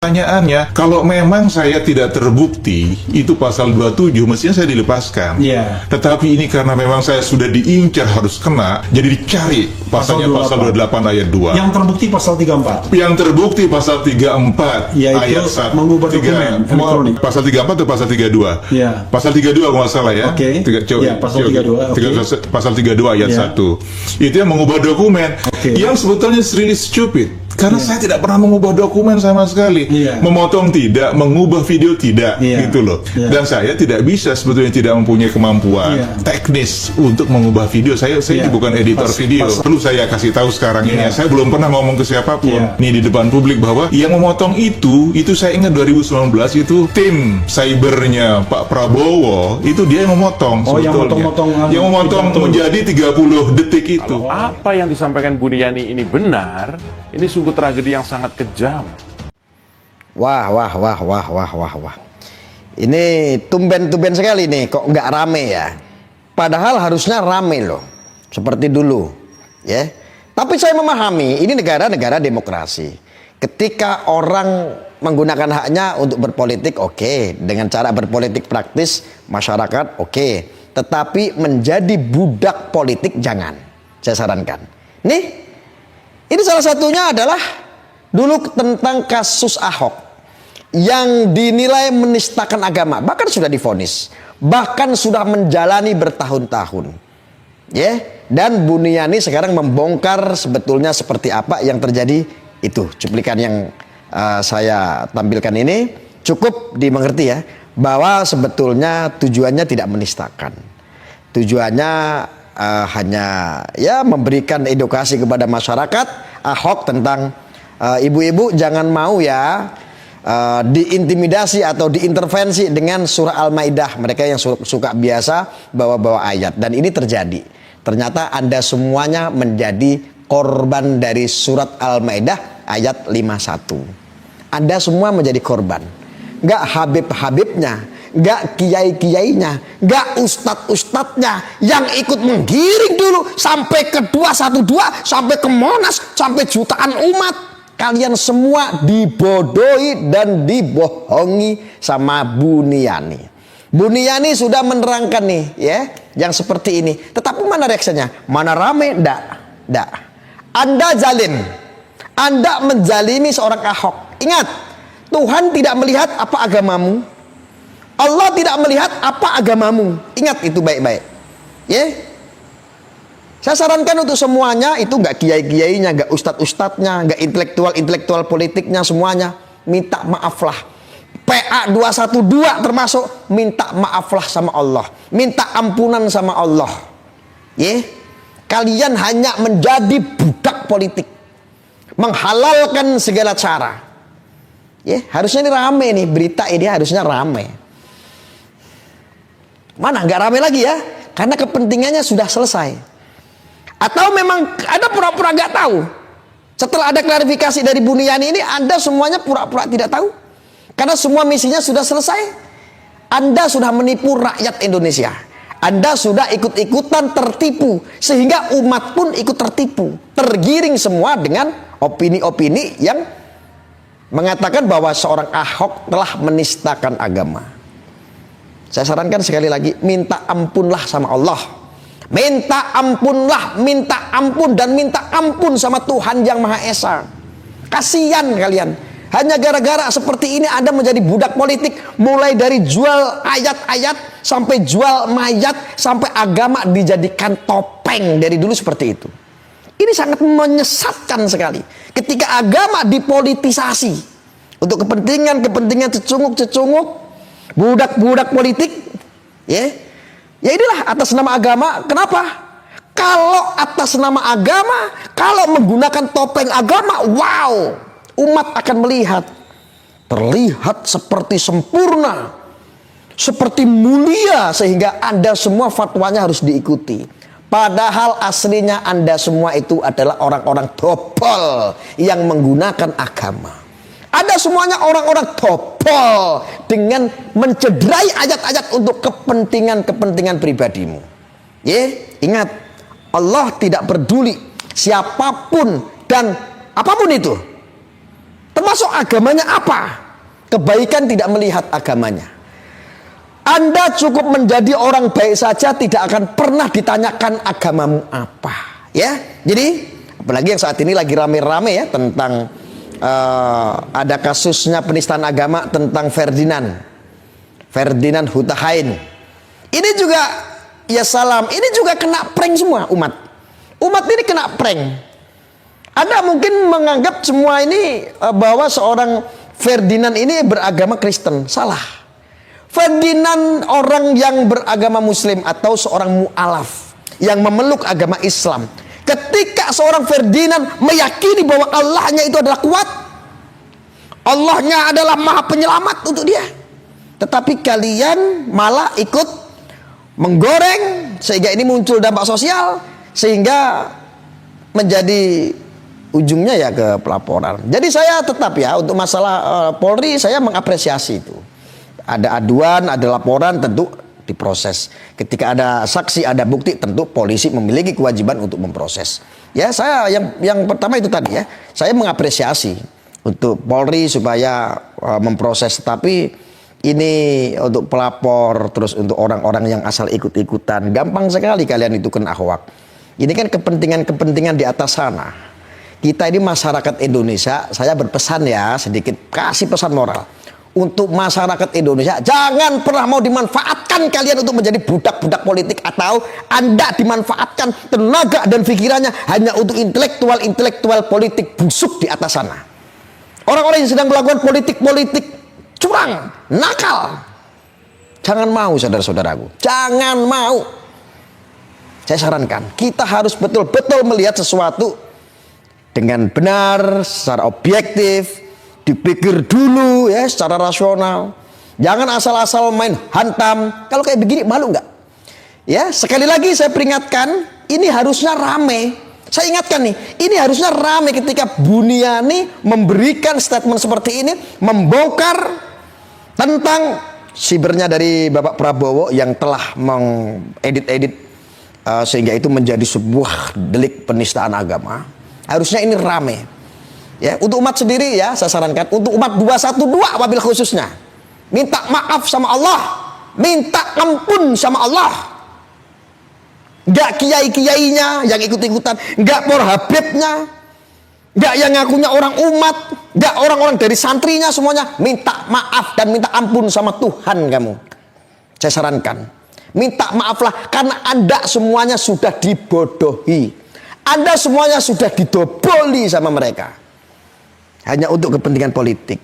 Pertanyaannya, kalau memang saya tidak terbukti, itu pasal 27, mestinya saya dilepaskan. Iya. Tetapi ini karena memang saya sudah diincar harus kena, jadi dicari pasalnya pasal 28 ayat 2. Yang terbukti pasal 34. Yang terbukti pasal 34 Yaitu ayat 1. mengubah dokumen elektronik. Pasal 34 atau pasal 32? Iya. Pasal 32 kalau nggak salah ya. Oke. Iya, pasal 32. Oke. Pasal 32 ayat Iya. 1. Itu yang mengubah dokumen. Oke. Yang sebetulnya really stupid. Karena saya tidak pernah mengubah dokumen sama sekali. Iya. Memotong tidak, mengubah video tidak, Iya. gitu loh. Iya. Dan saya tidak bisa sebetulnya, tidak mempunyai kemampuan Iya. teknis untuk mengubah video. Saya Iya. bukan editor video. Perlu saya kasih tahu sekarang ini ya. Iya. Saya belum pernah ngomong ke siapapun Iya. nih di depan publik bahwa yang memotong itu saya ingat 2019 itu tim cybernya Pak Prabowo, itu dia yang memotong Oh, yang sebetulnya. motong-motong yang memotong pidato. menjadi 30 detik itu. Apa yang disampaikan Bu Yani ini benar, ini sungguh tragedi yang sangat kejam. Wah. Ini tumben-tumben sekali nih, kok nggak rame ya? Padahal harusnya rame loh, seperti dulu, ya. Tapi saya memahami, ini negara-negara demokrasi. Ketika orang menggunakan haknya untuk berpolitik, oke. Dengan cara berpolitik praktis, masyarakat, oke. Tetapi menjadi budak politik, jangan. Saya sarankan. Nih, ini salah satunya adalah dulu tentang kasus Ahok yang dinilai menistakan agama, bahkan sudah divonis, bahkan sudah menjalani bertahun-tahun, ya. Dan Buniani sekarang membongkar sebetulnya seperti apa yang terjadi. Itu cuplikan yang saya tampilkan ini cukup dimengerti ya, bahwa sebetulnya tujuannya tidak menistakan, tujuannya hanya ya memberikan edukasi kepada masyarakat Ahok tentang ibu-ibu jangan mau ya diintimidasi atau diintervensi dengan surah Al-Maidah. Mereka yang suka biasa bawa-bawa ayat, dan ini terjadi. Ternyata Anda semuanya menjadi korban dari surat Al-Maidah ayat 51. Anda semua menjadi korban. Gak Habib-Habibnya, gak kiai-kiainya, gak ustadz-ustadznya yang ikut menggiring dulu sampai ke 212, sampai ke Monas, sampai jutaan umat. Kalian semua dibodohi dan dibohongi sama Buniani. Buniani sudah menerangkan nih ya, yang seperti ini. Tetapi mana reaksinya? Mana rame? Ndak. Anda zalim. Anda menzalimi seorang Ahok. Ingat, Tuhan tidak melihat apa agamamu. Allah tidak melihat apa agamamu. Ingat itu baik-baik. Ya. Saya sarankan untuk semuanya, itu nggak kiai-kiainya, nggak ustadz-ustadznya, nggak intelektual politiknya, semuanya minta maaflah. PA 212 termasuk minta maaflah sama Allah, minta ampunan sama Allah. Ya, kalian hanya menjadi budak politik, menghalalkan segala cara. Ya, harusnya ini rame nih, berita ini harusnya rame. Mana nggak rame lagi ya? Karena kepentingannya sudah selesai. Atau memang ada pura-pura nggak tahu? Setelah ada klarifikasi dari Buniani ini, Anda semuanya pura-pura tidak tahu? Karena semua misinya sudah selesai. Anda sudah menipu rakyat Indonesia. Anda sudah ikut-ikutan tertipu, sehingga umat pun ikut tertipu, tergiring semua dengan opini-opini yang mengatakan bahwa seorang Ahok telah menistakan agama. Saya sarankan sekali lagi, minta ampunlah sama Allah. Minta ampunlah, minta ampun dan minta ampun sama Tuhan yang Maha Esa. Kasihan kalian. Hanya gara-gara seperti ini Anda menjadi budak politik. Mulai dari jual ayat-ayat, sampai jual mayat, sampai agama dijadikan topeng. Dari dulu seperti itu. Ini sangat menyesatkan sekali. Ketika agama dipolitisasi untuk kepentingan cecunguk-cecunguk, budak-budak politik, ya. Ya inilah atas nama agama. Kenapa? Kalau atas nama agama, kalau menggunakan topeng agama, wow, umat akan melihat, terlihat seperti sempurna, seperti mulia, sehingga Anda semua fatwanya harus diikuti. Padahal aslinya Anda semua itu adalah orang-orang topol yang menggunakan agama. Ada semuanya orang-orang topol dengan mencederai ayat-ayat untuk kepentingan pribadimu. Ya, ingat, Allah tidak peduli siapapun dan apapun itu. Termasuk agamanya apa? Kebaikan tidak melihat agamanya. Anda cukup menjadi orang baik saja, tidak akan pernah ditanyakan agamamu apa. Ya, jadi apalagi yang saat ini lagi rame-rame ya tentang ada kasusnya penistaan agama tentang Ferdinand Huta Hain. Ini juga ya salam, ini juga kena prank semua umat. Umat ini kena prank. Anda mungkin menganggap semua ini bahwa seorang Ferdinand ini beragama Kristen. Salah. Ferdinand orang yang beragama Muslim atau seorang mu'alaf yang memeluk agama Islam. Ketika seorang Ferdinand meyakini bahwa Allahnya itu adalah kuat, Allahnya adalah maha penyelamat untuk dia, tetapi kalian malah ikut menggoreng sehingga ini muncul dampak sosial, sehingga menjadi ujungnya ya ke pelaporan. Jadi saya tetap ya untuk masalah Polri saya mengapresiasi itu. Ada aduan, ada laporan, tentu diproses. Ketika ada saksi, ada bukti, tentu polisi memiliki kewajiban untuk memproses. Ya, saya yang pertama itu tadi ya, saya mengapresiasi untuk Polri supaya memproses. Tapi ini untuk pelapor, terus untuk orang-orang yang asal ikut-ikutan, gampang sekali kalian itu kena hoak. Ini kan kepentingan-kepentingan di atas sana. Kita ini masyarakat Indonesia, saya berpesan ya, sedikit kasih pesan moral. Untuk masyarakat Indonesia, jangan pernah mau dimanfaatkan kalian untuk menjadi budak-budak politik, atau Anda dimanfaatkan tenaga dan pikirannya hanya untuk intelektual politik busuk di atas sana. Orang-orang yang sedang melakukan politik curang, nakal. Jangan mau saudara-saudaraku, jangan mau. Saya sarankan, kita harus betul-betul melihat sesuatu dengan benar, secara objektif, dipikir dulu ya secara rasional. Jangan asal-asal main hantam. Kalau kayak begini malu nggak? Ya, sekali lagi saya peringatkan, ini harusnya rame. Saya ingatkan nih, ini harusnya rame ketika Buniani memberikan statement seperti ini, membongkar tentang sibernya dari Bapak Prabowo yang telah mengedit-edit sehingga itu menjadi sebuah delik penistaan agama. Harusnya ini rame. Ya, untuk umat sendiri ya, saya sarankan untuk umat 212 wabil khususnya, minta maaf sama Allah, minta ampun sama Allah. Gak kiai-kiainya yang ikut-ikutan, gak por habibnya, gak yang ngakunya orang umat, gak orang-orang dari santrinya, semuanya minta maaf dan minta ampun sama Tuhan kamu. Saya sarankan, minta maaflah karena Anda semuanya sudah dibodohi. Anda semuanya sudah didoboli sama mereka. Hanya untuk kepentingan politik.